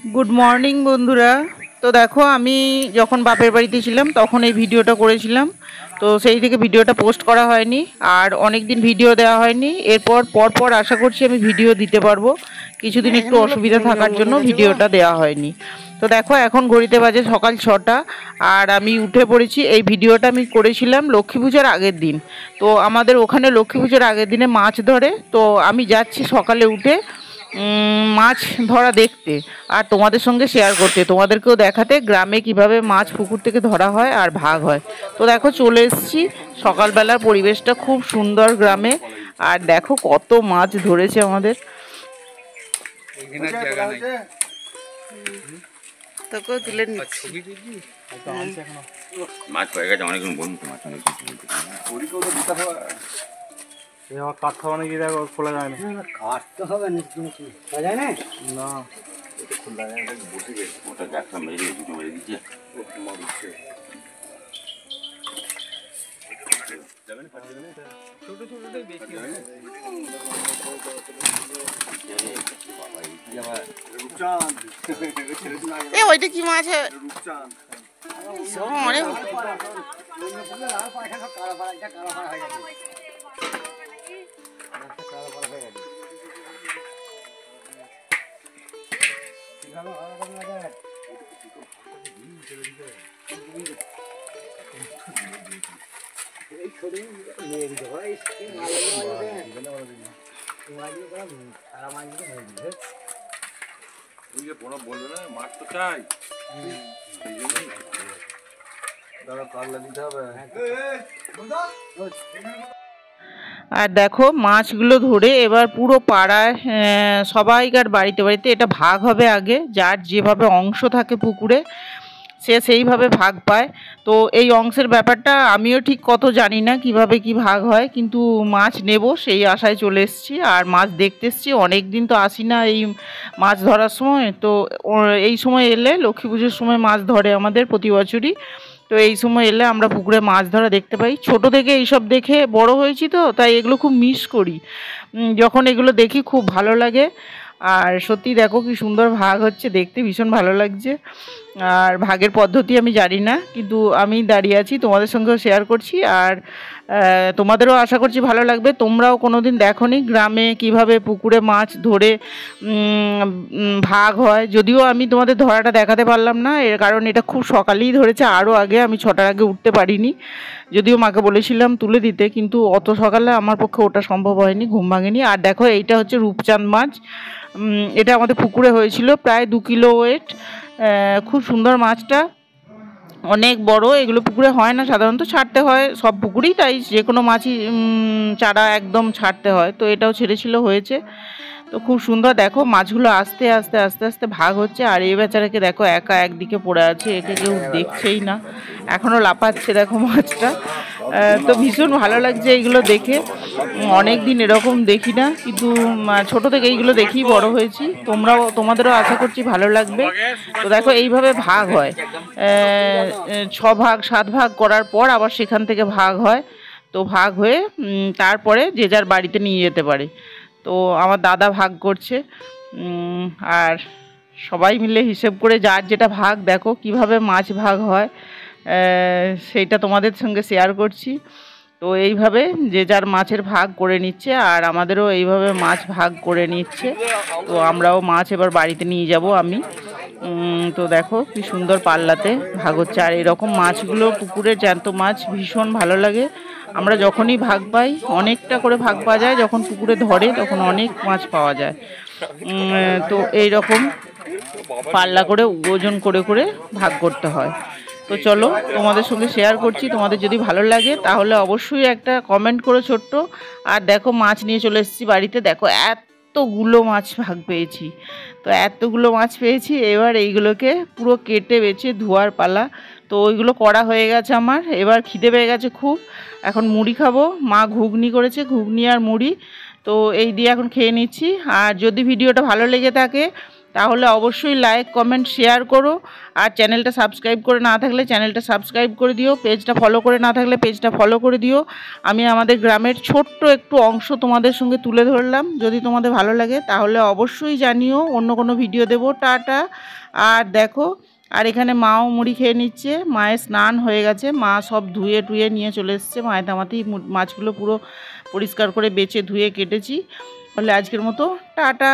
Good morning बंधुरा। तो देखो आमी जखन बापेर बाड़ीते छिलाम तखन এই ভিডিওটা করেছিলাম। তো সেই থেকে ভিডিওটা পোস্ট করা হয়নি আর অনেক দিন ভিডিও দেওয়া হয়নি। এরপর পরপর আশা করছি আমি ভিডিও দিতে পারবো। কিছুদিন একটু অসুবিধা থাকার জন্য ভিডিওটা দেওয়া হয়নি। তো দেখো এখন ঘড়িতে বাজে সকাল 6টা আর আমি উঠে পড়েছি। এই ভিডিওটা আমি করেছিলাম লক্ষ্মী পূজার আগের দিন। তো আমাদের ওখানে লক্ষ্মী পূজার আগের দিনে মাছ ধরে। তো আমি যাচ্ছি সকালে উঠে মাছ ধরা দেখতে আর তোমাদের সঙ্গে শেয়ার করতে, তোমাদেরকেও দেখাতে গ্রামে কিভাবে মাছ পুকুর থেকে ধরা হয় আর ভাগ হয়। তো দেখো চলে এসেছি, সকালবেলার পরিবেশটা খুব সুন্দর গ্রামে। আর দেখো কত মাছ ধরেছে আমাদের। তোকেও তুলে নিচ্ছি। মাছ হয়ে গেছে অনেকক্ষণ বন্ধু মাছ কাটতে হবে নাকি? দেখো খোলা যায় না, কাটতে হবে না, খোলা যায় না, না খোলা যায় না, বসে গেছে ওটা গাছটা মেরে দুটো মেরে দিচ্ছে ছোট ছোটটাই বেশি হয়। এ ওইটা কি মাছ? রূপচাঁদ। অনেক বলবে না মাছ তো চাই, কাগলা দিতে হবে। আর দেখো মাছগুলো ধরে এবার পুরো পাড়ায় সবাইকার বাড়িতে বাড়িতে এটা ভাগ হবে। আগে যার যেভাবে অংশ থাকে পুকুরে সে সেইভাবে ভাগ পায়। তো এই অংশের ব্যাপারটা আমিও ঠিক কত জানি না কিভাবে কি ভাগ হয়, কিন্তু মাছ নেব সেই আশায় চলে এসেছি আর মাছ দেখতে এসেছি। অনেক দিন তো আসি না এই মাছ ধরার সময়। তো এই সময় এলে লক্ষ্মী পুজোর সময় মাছ ধরে আমাদের প্রতি বছরই। তো এই সময় এলে আমরা পুকুরে মাছ ধরা দেখতে পাই। ছোট থেকে এইসব দেখে বড় হয়েছি, তো তাই এগুলো খুব মিস করি। যখন এগুলো দেখি খুব ভালো লাগে। আর সত্যি দেখো কি সুন্দর ভাগ হচ্ছে, দেখতে ভীষণ ভালো লাগছে। আর ভাগের পদ্ধতি আমি জানি না, কিন্তু আমি দাঁড়িয়ে আছি তোমাদের সঙ্গেও শেয়ার করছি। আর তোমাদেরও আশা করছি ভালো লাগবে। তোমরাও কোনো দিন দেখোনি গ্রামে কিভাবে পুকুরে মাছ ধরে ভাগ হয়। যদিও আমি তোমাদের ধরাটা দেখাতে পারলাম না, এর কারণ এটা খুব সকালেই ধরেছে, আরও আগে আমি 6টার আগে উঠতে পারিনি। যদিও মাকে বলেছিলাম তুলে দিতে, কিন্তু অত সকালে আমার পক্ষে ওটা সম্ভব হয়নি, ঘুম ভাঙেনি। আর দেখো এইটা হচ্ছে রূপচাঁদ মাছ। এটা আমাদের পুকুরে হয়েছিল, প্রায় 2 কিলো ওয়েট। খুব সুন্দর মাছটা, অনেক বড়। এগুলো পুকুরে হয় না সাধারণত, ছাড়তে হয় সব পুকুরেই, তাই যে কোনো মাছই চারা একদম ছাড়তে হয়। তো এটাও ছেড়েছিল, হয়েছে। তো খুব সুন্দর দেখো মাছগুলো আস্তে আস্তে আস্তে আস্তে ভাগ হচ্ছে। আর এই বেচারাকে দেখো একা একদিকে পড়ে আছে, একে কেউ দেখছেই না, এখনও লাফাচ্ছে দেখো মাছটা। তো ভীষণ ভালো লাগছে এইগুলো দেখে। অনেক দিন এরকম দেখি না, কিন্তু ছোট থেকে এইগুলো দেখেই বড় হয়েছি। তোমাদেরও আশা করছি ভালো লাগবে। তো দেখো এইভাবে ভাগ হয়, 6 ভাগ 7 ভাগ করার পর আবার সেখান থেকে ভাগ হয়। তো ভাগ হয়ে তারপরে যে যার বাড়িতে নিয়ে যেতে পারে। তো আমার দাদা ভাগ করছে, আর সবাই মিলে হিসেব করে যার যেটা ভাগ, দেখো কিভাবে মাছ ভাগ হয় সেইটা তোমাদের সঙ্গে শেয়ার করছি। তো এইভাবে যে যার মাছের ভাগ করে নিচ্ছে, আর আমাদেরও এইভাবে মাছ ভাগ করে নিচ্ছে। তো আমরাও মাছ এবার বাড়িতে নিয়ে যাব আমি। তো দেখো কি সুন্দর পাল্লাতে ভাগ হচ্ছে। আর এরকম মাছগুলো পুকুরের জ্যান্ত মাছ ভীষণ ভালো লাগে। আমরা যখনই ভাগ পাই, অনেকটা করে ভাগ পাওয়া যায়, যখন পুকুরে ধরে তখন অনেক মাছ পাওয়া যায়। তো এই রকম পাল্লা করে ওজন করে করে ভাগ করতে হয়। তো চলো তোমাদের সঙ্গে শেয়ার করছি, তোমাদের যদি ভালো লাগে তাহলে অবশ্যই একটা কমেন্ট করো ছোট্ট। আর দেখো মাছ নিয়ে চলে এসেছি বাড়িতে। দেখো এতগুলো মাছ ভাগ পেয়েছি। তো এতগুলো মাছ পেয়েছি, এবার এইগুলোকে পুরো কেটে বেছে ধোয়ার পালা। তো ওইগুলো করা হয়ে গেছে আমার। এবার খিদে পেয়ে গেছে খুব, এখন মুড়ি খাবো। মা ঘুগনি করেছে, ঘুগনি আর মুড়ি। তো এই দিয়ে এখন খেয়ে নিচ্ছি। আর যদি ভিডিওটা ভালো লেগে থাকে তাহলে অবশ্যই লাইক কমেন্ট শেয়ার করো। আর চ্যানেলটা সাবস্ক্রাইব করে না থাকলে চ্যানেলটা সাবস্ক্রাইব করে দিও, পেজটা ফলো করে না থাকলে পেজটা ফলো করে দিও। আমি আমাদের গ্রামের ছোট্ট একটু অংশ তোমাদের সঙ্গে তুলে ধরলাম। যদি তোমাদের ভালো লাগে তাহলে অবশ্যই জানিও, অন্য কোনো ভিডিও দেবো। টাটা। আর দেখো, আর এখানে মাও মুড়ি খেয়ে নিচ্ছে। মায়ের স্নান হয়ে গেছে, মা সব ধুয়ে টুয়ে নিয়ে চলে এসছে। মায়ের দামাতেই মাছগুলো পুরো পরিষ্কার করে বেছে ধুয়ে কেটেছি। তাহলে আজকের মতো টাটা।